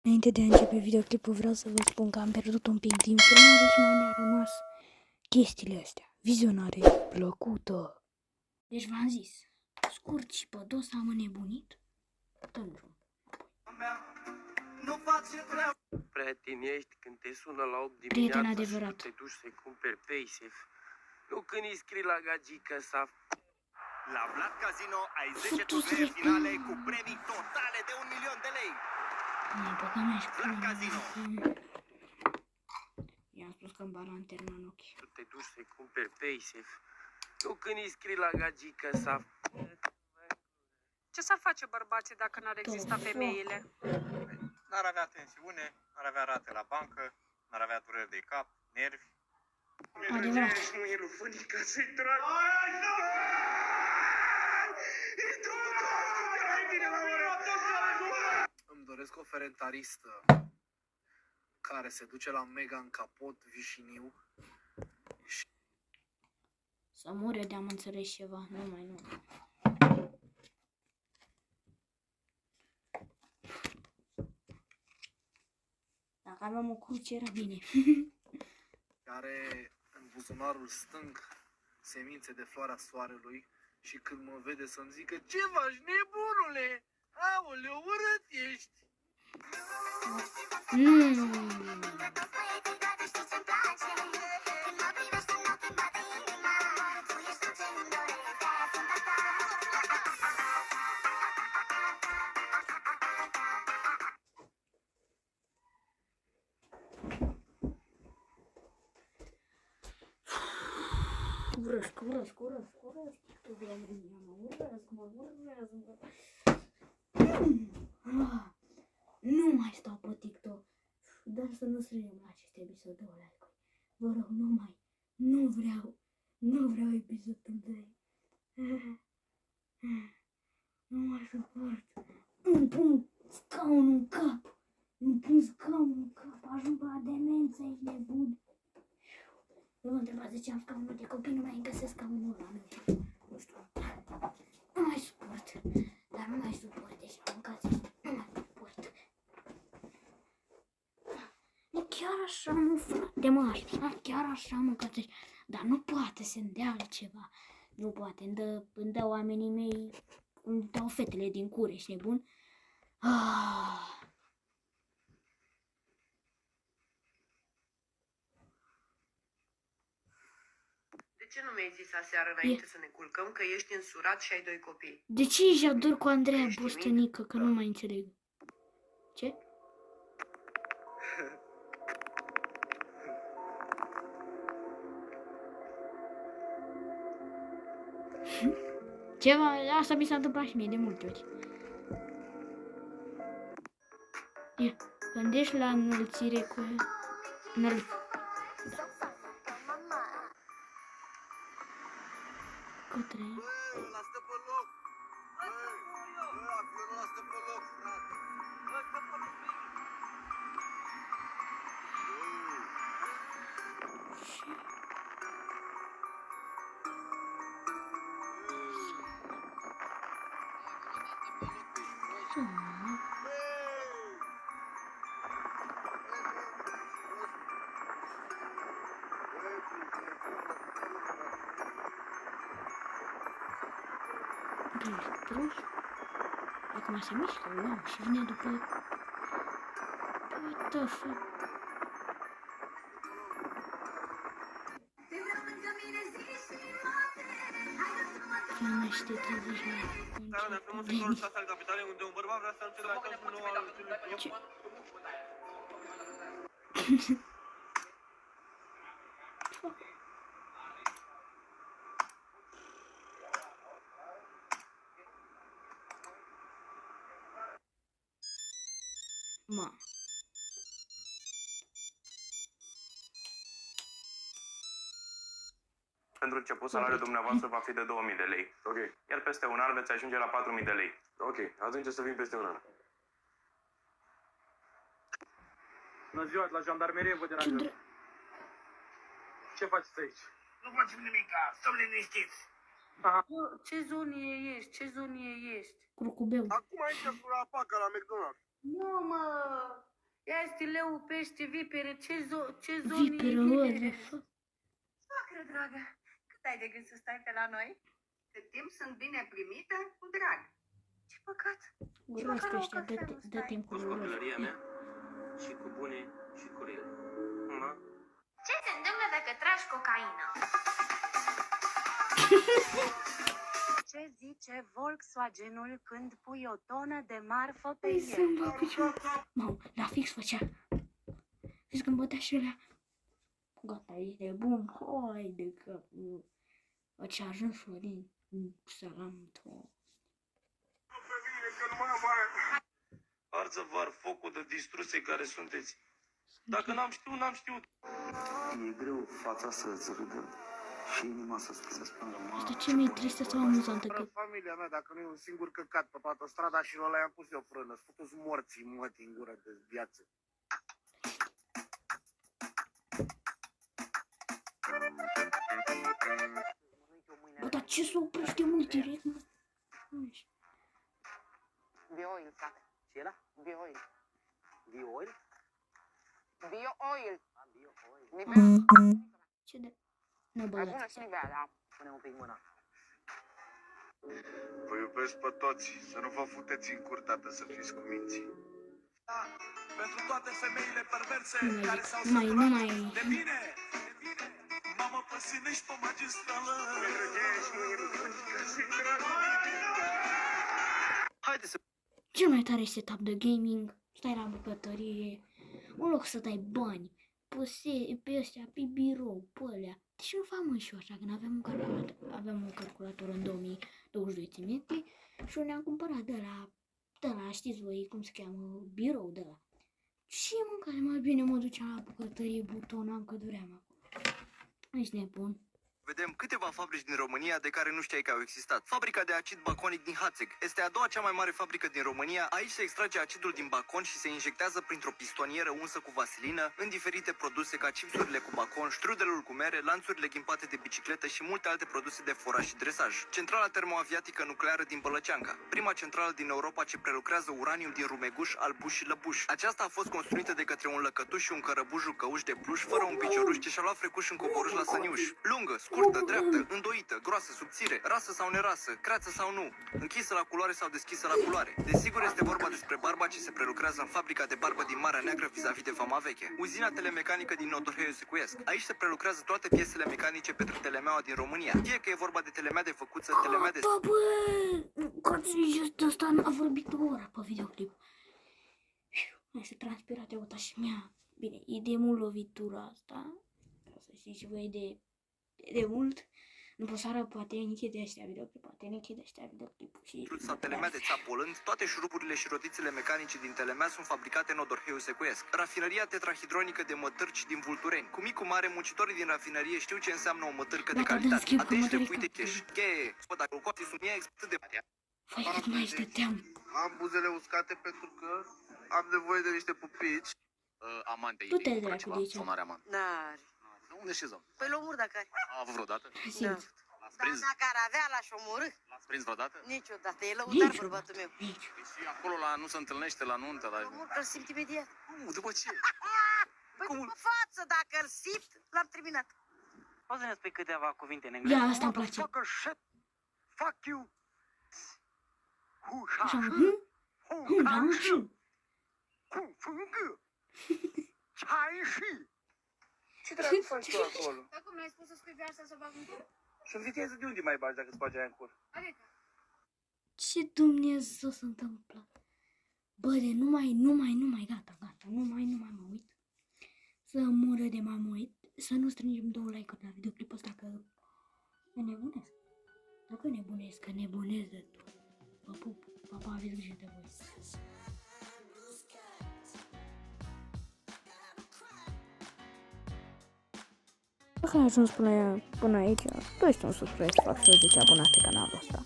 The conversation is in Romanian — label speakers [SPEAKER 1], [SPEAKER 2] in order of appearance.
[SPEAKER 1] Înainte de a începe videoclipul vreau să vă spun că am pierdut un pic din filmare și mai ne-a rămas chestiile astea. Vizionare plăcută. Deci v-am zis, scurt și pădos am înnebunit. Dăm drum.
[SPEAKER 2] Prieten ești când te sună la 8
[SPEAKER 1] Prieten
[SPEAKER 2] dimineața
[SPEAKER 1] adevărat.
[SPEAKER 2] și te duci să-i cumperi Paysafe. Nu când îi scrii la gagică să...
[SPEAKER 3] La Vlad Casino ai 10
[SPEAKER 1] Futu-ți
[SPEAKER 3] turnee
[SPEAKER 1] de-
[SPEAKER 3] finale cu premii totale de 1.000.000 de lei.
[SPEAKER 1] Mai băga mea și
[SPEAKER 3] Vlad Casino.
[SPEAKER 1] I-am spus că îmi ba lanterna în ochi.
[SPEAKER 2] Tu te duci să-i cumperi Paysafe. Nu când îi scrii la gagică să...
[SPEAKER 4] Ce s-ar face bărbații dacă n-ar exista femeile?
[SPEAKER 3] N-ar avea tensiune, n-ar avea rate la bancă, n-ar avea dureri de cap, nervi.
[SPEAKER 1] Adevărat.
[SPEAKER 2] Nu e lui Fănica să-i trag.
[SPEAKER 5] Îmi doresc o ferentaristă care se duce la Mega în Capot, Vișiniu.
[SPEAKER 1] Să mor eu de-am înțeles ceva. Nu. Dacă aveam o cruce era bine.
[SPEAKER 5] Are în buzunarul stâng semințe de floarea soarelui și când mă vede să-mi zică: ce faci, nebunule? Aoleu, urât ești!
[SPEAKER 1] Nu. Urăsc. Nu mai stau pe TikTok. Dar să nu strângem la acest episod de like. Vă rog, nu vreau episodul 2. Nu mai suport. Îmi pun scaunul în cap. Ajung la demență, ești nebun. Nu mă întrebați de ce am scaunul de copii, nu mai găsesc scaunul ăla. Nu știu. Nu mai suport. Dar nu mai suport, deci am mâncat. Nu mai suport. Chiar așa, mă, frate, mă, așa, chiar așa, mă, că dar nu poate să-mi dea altceva. Nu poate, îmi dă oamenii mei, îmi dau fetele din cur, ești nebun?
[SPEAKER 2] De ce nu mi-ai zis aseară înainte să ne culcăm că ești însurat și ai 2 copii?
[SPEAKER 1] De ce ești ador cu Andreea Bostănică, că nu mai înțeleg? Ce? Ceva, asta mi s-a întâmplat și mie de multe ori. Ia, gândești la înălțire cu... Către...
[SPEAKER 3] Lasă pe loc! Acolo lasă pe loc, frate!
[SPEAKER 1] Prost. Acum se mișcă, wow, și vine după... What the fuck? Filmește 30
[SPEAKER 2] Țara mea frumos în colul 6 al capitalei, unde un bărbat vrea să arunce la ceasul nou al celui
[SPEAKER 1] Ce? Ma.
[SPEAKER 2] Pentru început, salariul dumneavoastră va fi de 2000 de lei.
[SPEAKER 6] Ok,
[SPEAKER 2] Iar peste un an veți ajunge la 4000 de lei.
[SPEAKER 6] ok. Atunci o să vin peste un an.
[SPEAKER 7] Bună ziua, la jandarmerie vă deranjez. Ce faceți aici?
[SPEAKER 3] Nu facem nimic, stăm liniștiți!
[SPEAKER 4] Ce zonie ești? Ce zonie ești?
[SPEAKER 1] Curcubeu.
[SPEAKER 3] Acum aici sunt la Paca, la McDonald's.
[SPEAKER 4] Nu, mă! Pește, leu, pește, vipere, ce zonă
[SPEAKER 1] Viperă, what the
[SPEAKER 4] e?
[SPEAKER 1] fuck?
[SPEAKER 2] Soacră, dragă, cât ai de gând să stai pe la noi? Cât timp sunt bine primită, cu drag. Ce păcat.
[SPEAKER 1] Urăsc ăștia, dă timp cu
[SPEAKER 6] Cu copilăria mea și cu bune și cu rele. Ma,
[SPEAKER 8] Ce se întâmplă dacă tragi cocaină? Ce zice Volkswagenul când pui o tonă de marfă pe
[SPEAKER 1] Păi
[SPEAKER 8] el?
[SPEAKER 1] Mamă, la fix făcea. Vezi când bătea și ălea. Gata, este bun. Hai de capul. Ce a ajuns Florin. Salam tău.
[SPEAKER 6] arză-vă focul de distruse care sunteți. Dacă n-am știut, n-am știut.
[SPEAKER 9] E greu fața să râdă și inima să spună.
[SPEAKER 1] Asta ce mi-e tristă sau amuzantă că...
[SPEAKER 5] Familia mea, dacă nu e un singur căcat pe toată strada și ăla i-am pus eu frână. Sputu-ți morții, mătii, în gură de viață.
[SPEAKER 1] Bă, dar ce se oprește mult direct, mă?
[SPEAKER 2] Bio-oil, frate.
[SPEAKER 9] Ce era?
[SPEAKER 2] Bio-oil.
[SPEAKER 9] Bio-oil?
[SPEAKER 2] Bio-oil.
[SPEAKER 9] Bio-oil.
[SPEAKER 1] Ce de... Nu
[SPEAKER 2] Mai bună
[SPEAKER 1] băgați.
[SPEAKER 2] și nivea, da.
[SPEAKER 9] Pune un pic mâna.
[SPEAKER 3] Vă iubesc pe toți, să nu vă futeți în curtată, să fiți cu minții.
[SPEAKER 10] Pentru toate femeile perverse
[SPEAKER 1] Nu mai
[SPEAKER 10] care
[SPEAKER 1] zic,
[SPEAKER 10] s-au
[SPEAKER 1] nu mai...
[SPEAKER 10] de mine, mamă pe sinești pe magistrală.
[SPEAKER 9] Haide să...
[SPEAKER 1] Cel mai tare setup de gaming. Stai la bucătărie. În loc să dai bani pe astea, pe birou, pe alea. Deci nu fac mă și eu așa, când aveam un calculator în 2022, ți minte? Și ne-am cumpărat de la, știți voi cum se cheamă, birou de la. Și mâncare mai bine mă duceam la bucătărie, butonam că duream acolo. Ești nebun.
[SPEAKER 11] Vedem câteva fabrici din România de care nu știai că au existat. Fabrica de acid baconic din Hațeg este a doua cea mai mare fabrică din România. Aici se extrage acidul din bacon și se injectează printr-o pistonieră unsă cu vasilină în diferite produse ca chipsurile cu bacon, strudelul cu mere, lanțurile ghimpate de bicicletă și multe alte produse de foraj și dresaj. Centrala termoaviatică nucleară din Bălăceanca, prima centrală din Europa ce prelucrează uraniu din rumeguș, albuș și lăbuș. Aceasta a fost construită de către un lăcătuș și un cărăbuș jucăuș de pluș fără un picioruș ce și-a luat frecuș în coborâș la săniuș. Lungă, scurtă, dreaptă, îndoită, groasă, subțire, rasă sau nerasă, creață sau nu, închisă la culoare sau deschisă la culoare. Desigur este vorba despre barba ce se prelucrează în fabrica de barbă din Marea Neagră vis-a-vis de Vama Veche. Uzina telemecanică din Nodorheiu Secuiesc. Aici se prelucrează toate piesele mecanice pentru telemeaua din România. Fie că e vorba de telemea de făcuță, telemea de...
[SPEAKER 1] Da, bă! Coții ăsta a vorbit o oră pe videoclip. Mai se transpira de uita și mea. Bine, e de mult lovitura asta. Ca să știți și voi de mult. Nu pot să arăt, poate închide ăștia videoclip, poate închide ăștia videoclipul și...
[SPEAKER 11] sau telemea de țap polând, toate șuruburile și rotițele mecanice din telemea sunt fabricate în Nodorheiu Secuiesc. Rafinăria tetrahidronică de mătărci din Vultureni. Cu mic cu mare, muncitorii din rafinărie știu ce înseamnă o mătârcă de calitate. Atenți de puite cash. Cheie, spă, dacă coții sunt mie expert de...
[SPEAKER 1] Fai cât mai stăteam.
[SPEAKER 5] Am buzele uscate pentru că am nevoie de niște pupici.
[SPEAKER 9] Amante,
[SPEAKER 1] Du-te de dracu de aici.
[SPEAKER 9] Sonare amant.
[SPEAKER 2] N-are.
[SPEAKER 9] Unde șezăm?
[SPEAKER 2] Păi l-omor dacă are.
[SPEAKER 9] A avut vreodată?
[SPEAKER 1] Simt.
[SPEAKER 9] L-ați prins?
[SPEAKER 2] Dar dacă ar avea, l-aș omorâ.
[SPEAKER 9] L-ați prins vreodată?
[SPEAKER 2] Niciodată. E lăudar
[SPEAKER 1] Nici
[SPEAKER 2] bărbatul meu.
[SPEAKER 1] Nici.
[SPEAKER 9] Și acolo la nu se întâlnește la nuntă, la...
[SPEAKER 2] Omor că-l simt imediat.
[SPEAKER 9] Cum? După ce?
[SPEAKER 2] Păi după față, dacă îl simt, l-am terminat.
[SPEAKER 12] Poți să ne spui câteva cuvinte în engleză?
[SPEAKER 1] Ia, asta îmi place.
[SPEAKER 10] Shit. Fuck you.
[SPEAKER 1] Așa, hm?
[SPEAKER 5] Ce dracu faci tu acolo?
[SPEAKER 8] Dar cum mi-ai spus să spui pe asta să bag în cur?
[SPEAKER 7] Și în viteză de unde mai bagi dacă îți bagi aia în cur?
[SPEAKER 8] Adică?
[SPEAKER 1] Ce Dumnezeu se întâmplă? Bă, de nu mai, gata, nu mai mă uit. Să mură de m-am uit. Să nu strângem 2 like-uri la videoclipul ăsta, că ne nebunesc. Dacă nebunesc, că nebunesc de tot. Vă pup, papa, aveți grijă de voi. Dacă ai ajuns până aici, tu ești un subscribe, fac și eu 10 abonați pe canalul ăsta.